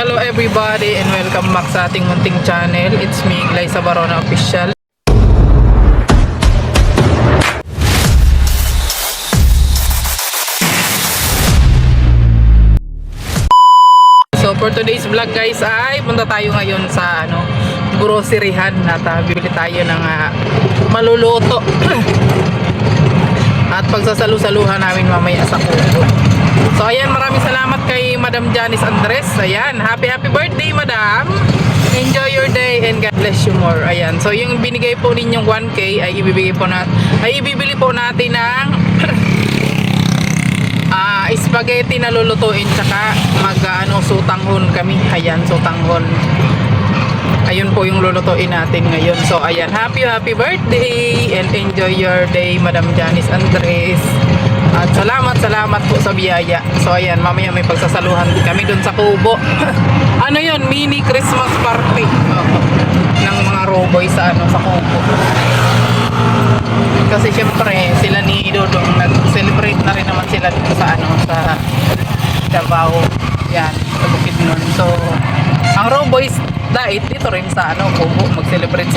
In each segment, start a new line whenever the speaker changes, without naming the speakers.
Hello everybody and welcome back sa ating munting channel. It's me, Glyza Barona Official. So for today's vlog guys ay punta tayo ngayon sa groceryhan at bibili tayo ng maluluto. At pagsasalu-saluhan namin mamaya sa kubo. So ayan, maraming salamat kay Madam Janice Andres. Ayan, happy birthday Madam. Enjoy your day and God bless you more. Ayan, so yung binigay po ninyong 1K ay ibibili po natin ng spaghetti na lulutuin, tsaka sutanghon kami. Ayan, sutanghon. Ayun po yung lulutuin natin ngayon. So ayan, happy birthday and enjoy your day Madam Janice Andres. At salamat po sa biyaya. So ayan, mamaya may pagsasaluhan kami dun sa kubo. Ano yun? Mini Christmas party ng mga Roboy sa kubo. Kasi syempre sila ni Dodong nag-celebrate na rin naman sila sa sa Davao. Yan, sa Bukidnon. So ang Roboys dito rin sa kubo mag-celebrate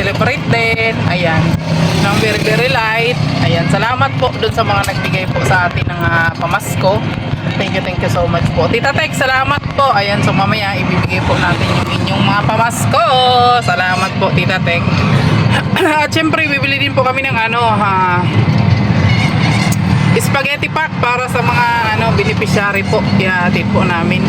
din. Ayan, ng very light. Ayan, salamat po dun sa mga nagbigay po sa atin ng pamasko. Thank you so much po. Tita Tek, salamat po. Ayan, so mamaya ibibigay po natin yung inyong mga pamasko. Salamat po Tita Tek. At syempre bibili din po kami ng spaghetti pack para sa mga beneficiary po. Ihatid po namin.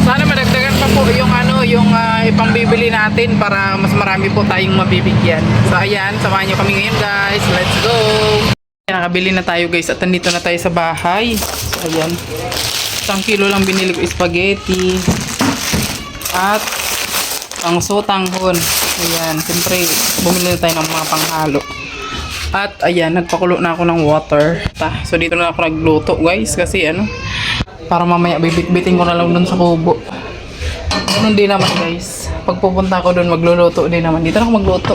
Sana madagdagan pa po yung ipangbibili natin para mas marami po tayong mabibigyan. So ayan, samahan nyo kami ngayon guys. Let's go! Nakabili na tayo guys at nandito na tayo sa bahay. So ayan, 1 kilo lang binili ko spaghetti at ang sotanghon. Ayan, siyempre bumili na tayo ng mga panghalo. At ayan, nagpakulo na ako ng water. So dito na ako nagluto guys kasi para mamaya bibit-bitin ko na lang dun sa kubo. Ganun din naman guys, pag pupunta ako dun magluluto din naman. Dito na ako magluto.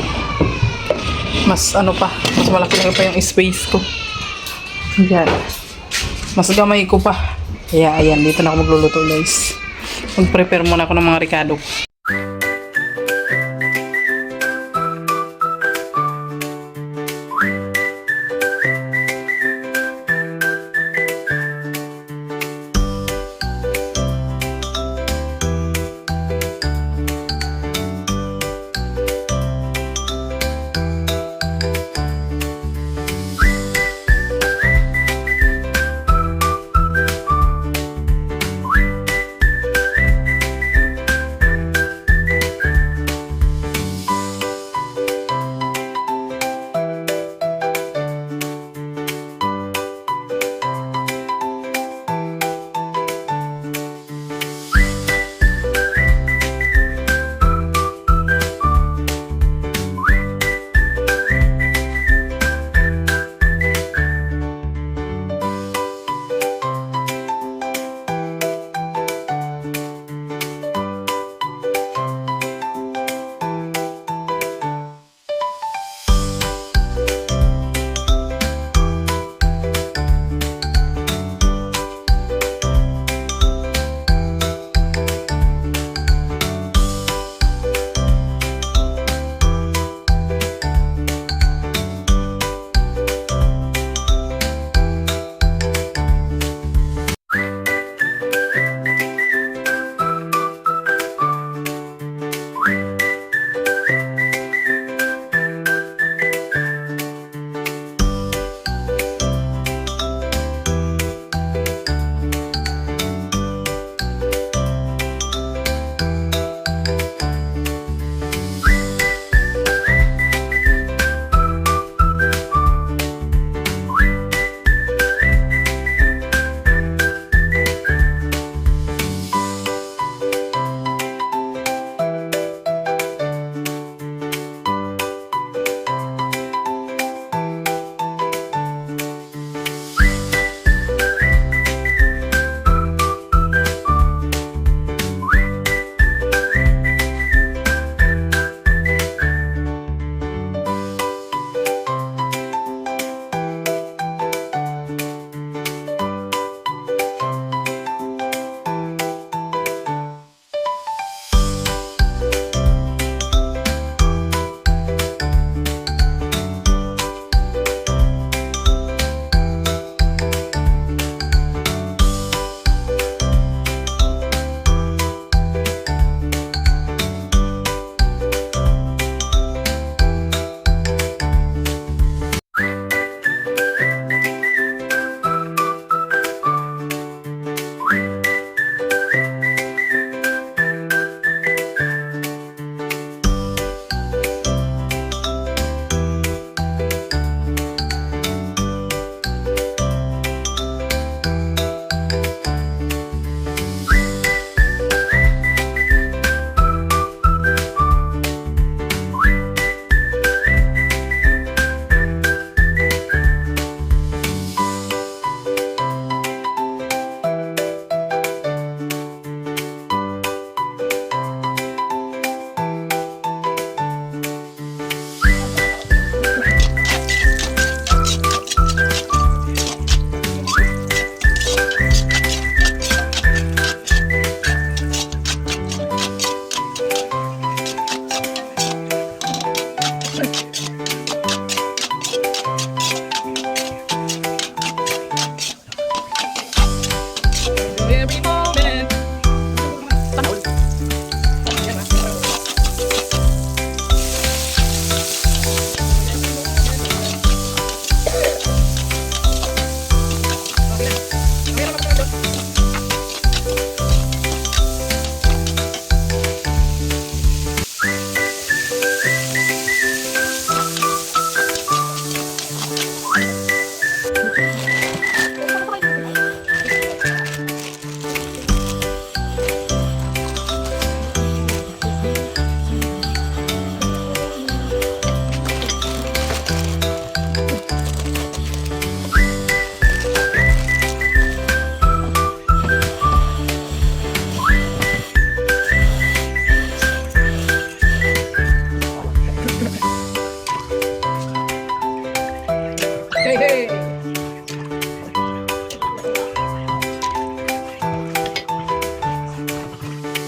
Mas mas malaki pa yung space ko. Ayan, mas gamay ko pa. Kaya ayan, dito na ako magluluto guys. Mag-prepare muna ako ng mga ricado.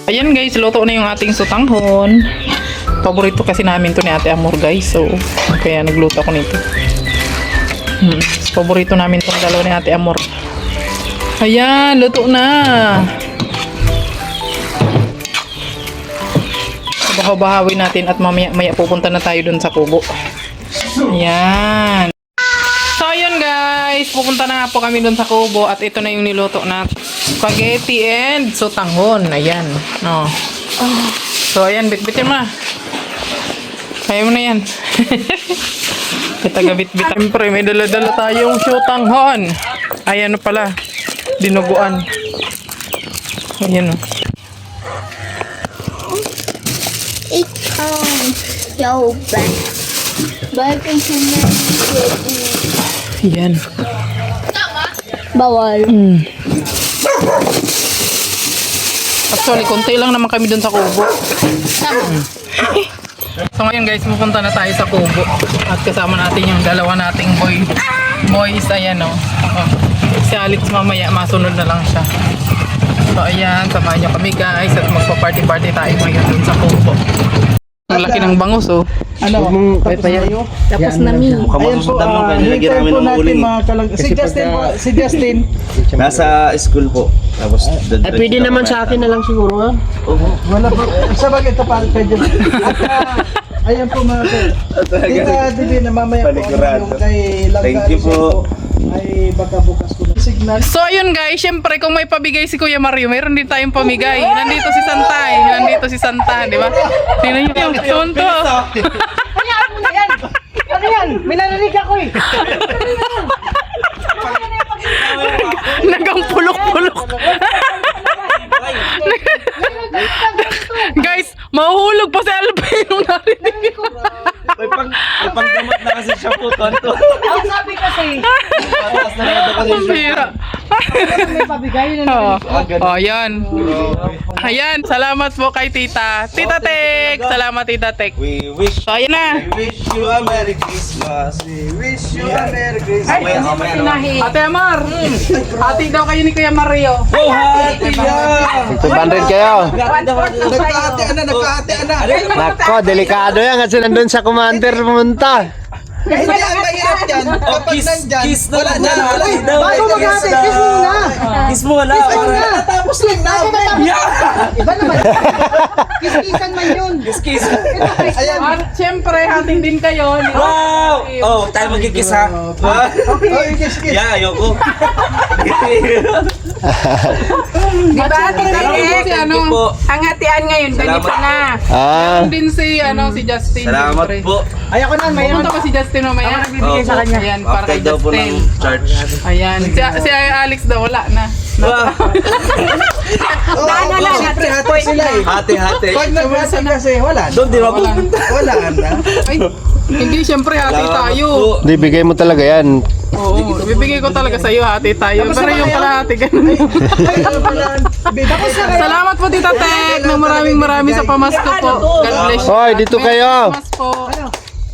Ayan guys, luto na yung ating sutanghon. Paborito kasi namin to ni Ate Amor guys. So, kaya nagluto ako nito. Paborito namin tong dalawa ni Ate Amor. Ayan, luto na. Bahawin natin at mamaya pupunta na tayo dun sa kubo. Ayan. So, ayun guys. Pupunta na nga po kami dun sa kubo at ito na yung niluto na spaghetti and sutanghon. Ayan. Oh. So, ayan. Bitbitin mo na. Kaya mo na yan. Taga-bit-bit. Siyempre, may dala-dala tayong sutanghon. Ayan na pala. Dinuguan. Ayan o.
Ikaw, yo, bakit siya na
Ayan.
bawal?
Actually, konti lang naman kami dun sa kubo. So ngayon guys, pupunta na tayo sa kubo. At kasama natin yung dalawa nating boys. Ayan o. Si Alex mamaya, masunod na lang siya. So ayan, samahan niyo kami guys. At magpa-party-party tayo ngayon dun sa kubo. Ang laki ng bangus oh.
Ano? Payayo.
Tapos na mi.
Ayan po, hintayin po natin mga si Justin po, si Justin.
Nasa school po. Tapos
Pwede naman sa akin na lang siguro nga.
Wala po. Sabag ito pa kay Justin. At ayan po mga Tita Divi na mamaya po yung kay Langga.
Thank you po.
Ay baka bukas ko na signal.
So ayun guys, syempre kung may pabigay si Kuya Mario, mayroon din tayong pamigay. Nandito si Santa eh. Nandito si Santa, di ba? Tingnan niyo yung tonto.
Ano yan? Minanalig ako eh.
Nagang pulok-pulok. Guys, mahuhulog pa si Alvin nung narinig.
may panggamot na kasi siya po, tonto.
Ang sabi kasi,
Ang bira.
may pabigay na
Oh, yan. Ayan, salamat po kay Tita. Tita Tek. Salamat Tita Tek.
We wish
So, ayan na.
we wish you a Merry Christmas.
We wish you a Merry Christmas.
Mamaya.
Ate Amar. Ate daw kayo ni Kuya Mario.
Oh, happy yeah!
200 kayo.
Nagkahati ana.
Nako, delikado yan kasi nandun sa commander pumunta.
Hindi ang mahirap yan. Kapag nandyan,
Kiss na
wala
lang
na. Wala na.
Bago mag-ate, kiss muna.
Kiss mo wala.
Tapos lang na.
Iba naman. Kiss-kissan man yun.
Kiss.
Ayan.
At syempre, hating din kayo.
Wow! Oh, tayo magkikiss ha.
Okay, kiss.
Yeah, ayoko.
Di ba, Tita Tek? Si ano,
po.
ang hatian ngayon, ganito
Salamat.
na.
Ah,
Meron din si, si Justin.
Salamat
syempre.
po.
Ayoko na,
Pupunta pa si Justin mamaya.
Bibigay sa kanya.
Ayan, para kay
After daw po ng
Justin.
church.
Ayan. Si Alex daw, wala na.
Wow!
Siyempre, hati sila eh.
Hati-hati.
Pag naghati kasi, wala na.
Doon di ba pupunta?
Wala na.
Ay, hindi, syempre, hati tayo.
di bigay mo talaga yan.
Oo, bibigay ko talaga sa'yo, hati tayo. Pero yung kalahati, ganun. Salamat po, Tita Tek. Nang maraming sa pamasko po. God bless you.
Hoy, dito kayo.
Mas po.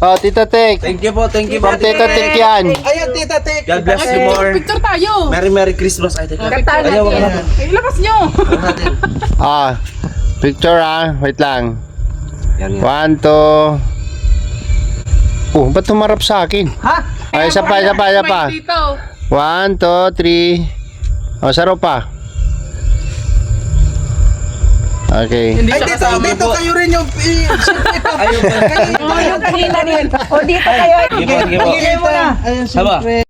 Oh, Tita Tek.
Thank you po, thank you po.
From Tita Tek yan.
Ayan, Tita Tek.
God bless you more.
Picture tayo.
Merry Christmas. Ay, teka.
Kantahan
Ayaw, wag natin.
natin. Ilabas nyo.
Ah, picture ah. Wait lang.
Yan,
1, 2. Oh, ba't tumarap sa akin?
Ha?
Ay, isa pa. 1, 2, 3. Oh, saro pa. Okay.
Hindi
Ay,
siya
dito kayo rin yung
Ayaw pa.
Yung kanina rin. O dito kayo.
Sige po, sige po.
Bigay mo na. Ayan,
Haba.
siyempre.